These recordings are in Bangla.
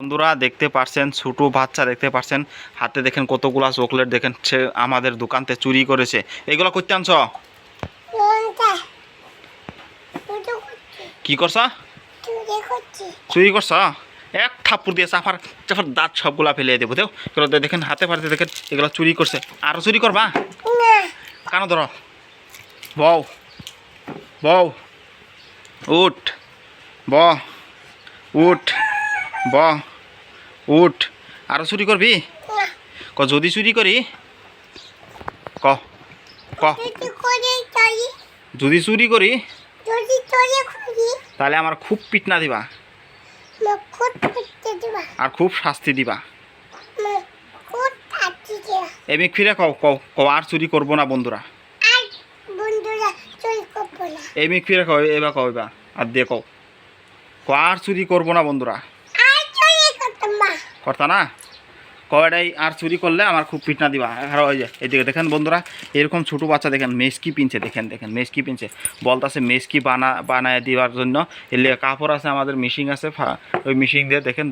বন্ধুরা দেখতে পাচ্ছেন ছোট বাচ্চা দেখতে পাচ্ছেন হাতে দেখেন কতগুলা চকলেট দেখেন সে আমাদের দোকানতে চুরি করেছে। এগুলো করতে আনছ কি করছ? চুরি করছ? এক থাপ্পড় দিয়ে চাফার চাফার দাঁত সবগুলা ফেলে দেবো। দেও এগুলো দেখেন হাতে পাতে দেখেন এগুলো চুরি করছে। আরো চুরি করবা? কেন ধরো বউ বউ উঠ ব উঠ ব উঠ। আরো চুরি করবি? ক যদি চুরি করি ক ক যদি চুরি করি তাহলে আমার খুব পিটনা দিবা আর খুব শাস্তি দিবা। এমনি ফিরে কও কও কও আর চুরি করবো না বন্ধুরা। এমনি ফিরে কও এবার কও এবার আর দিয়ে কও আর চুরি করবো না বন্ধুরা। করতা না কয়টাই আর চুরি করলে আমার খুব পিটনা দিবা। আর ওই যে এদিকে দেখেন বন্ধুরা এরকম ছোটো বাচ্চা দেখেন মেসকি পিনছে দেখেন দেখেন মেসকি পিনছে বলতেছে মেসকি বানায় দেওয়ার জন্য এলে কাপড় আছে আমাদের মেশিন আছে ওই মেশিন দিয়ে দেখেন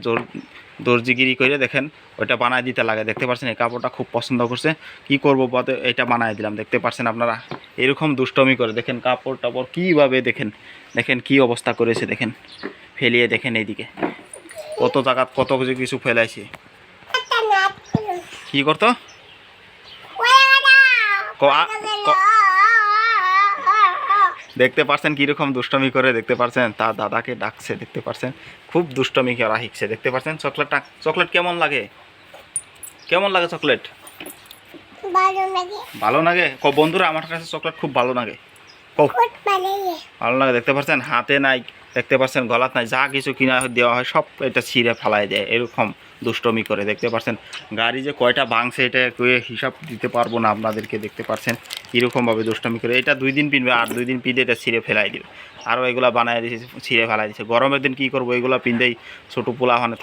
দর্জিগিরি করে দেখেন ওইটা বানায় দিতে লাগে। দেখতে পাচ্ছেন এই কাপড়টা খুব পছন্দ করছে কি করবো বলতে এটা বানায় দিলাম। দেখতে পাচ্ছেন আপনারা এরকম দুষ্টমি করে দেখেন কাপড় টাপড় কীভাবে দেখেন দেখেন কি অবস্থা করেছে দেখেন ফেলিয়ে দেখেন এইদিকে কত জায়গা কত কিছু ফেলাইছে। কি করতো দেখতে পাচ্ছেন কিরকম দুষ্টমি করে দেখতে পাচ্ছেন তার দাদাকে ডাকছে দেখতে পাচ্ছেন খুব দুষ্টমি করা শিখছে। দেখতে পাচ্ছেন চকলেটটা চকলেট কেমন লাগে কেমন লাগে চকলেট? ভালো লাগে ক বন্ধুরা আমার কাছে চকলেট খুব ভালো লাগে ভালো লাগে। দেখতে পাচ্ছেন হাতে নাই দেখতে পাচ্ছেন গলাত নাই যা কিছু কিনা দেওয়া হয় সব এটা ছিঁড়ে ফেলাই দেয় এরকম দুষ্টমি করে। দেখতে পাচ্ছেন গাড়ি যে কয়টা ভাঙছে এটা হিসাব দিতে পারবো না আপনাদেরকে। দেখতে পাচ্ছেন কীরকমভাবে দুষ্টমি করে এটা 2 দিন পিনবে আর 2 দিন পিঁধে এটা ছিঁড়ে ফেলাই দিবে। আরও এগুলো বানায় দিয়েছে ছিঁড়ে ফেলাই দিচ্ছে। গরমের দিন কী করবো এগুলো পিঁধেই ছোটো পোলা ওখানে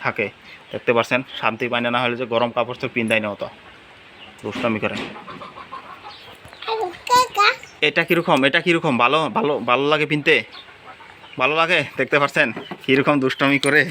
থাকে। দেখতে পাচ্ছেন শান্তি পায় না হলে যে গরম কাপড় তো পিন্ধাই না অত দুষ্টমি করে। এটা কীরকম ভালো ভালো ভালো লাগে পিনতে ভালো লাগে? দেখতে পাচ্ছেন কীরকম দুষ্টমি করে।